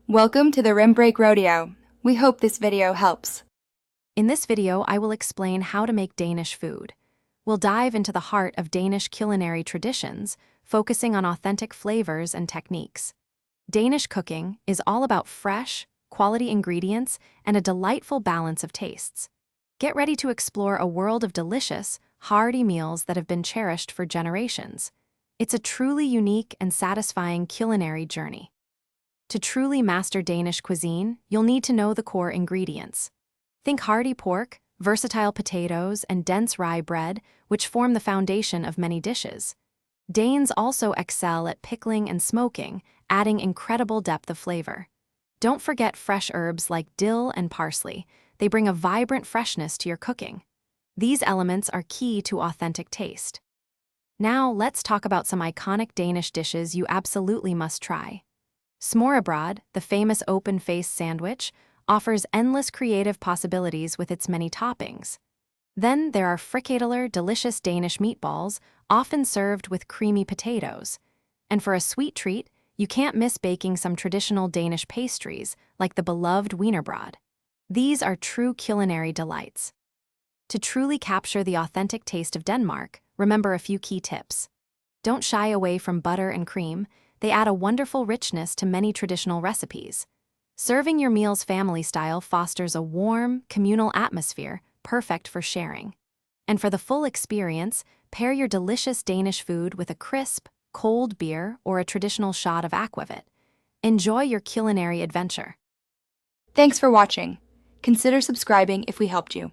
Welcome to the Rim Break Rodeo. We hope this video helps. In this video, I will explain how to make Danish food. We'll dive into the heart of Danish culinary traditions, focusing on authentic flavors and techniques. Danish cooking is all about fresh, quality ingredients and a delightful balance of tastes. Get ready to explore a world of delicious, hearty meals that have been cherished for generations. It's a truly unique and satisfying culinary journey. To truly master Danish cuisine, you'll need to know the core ingredients. Think hearty pork, versatile potatoes, and dense rye bread, which form the foundation of many dishes. Danes also excel at pickling and smoking, adding incredible depth of flavor. Don't forget fresh herbs like dill and parsley. They bring a vibrant freshness to your cooking. These elements are key to authentic taste. Now, let's talk about some iconic Danish dishes you absolutely must try. Smørrebrød, the famous open-faced sandwich, offers endless creative possibilities with its many toppings. Then there are frikadeller, delicious Danish meatballs, often served with creamy potatoes. And for a sweet treat, you can't miss baking some traditional Danish pastries, like the beloved wienerbrød. These are true culinary delights. To truly capture the authentic taste of Denmark, remember a few key tips. Don't shy away from butter and cream. They add a wonderful richness to many traditional recipes. Serving your meals family-style fosters a warm, communal atmosphere, perfect for sharing. And for the full experience, pair your delicious Danish food with a crisp, cold beer or a traditional shot of aquavit. Enjoy your culinary adventure. Thanks for watching. Consider subscribing if we helped you.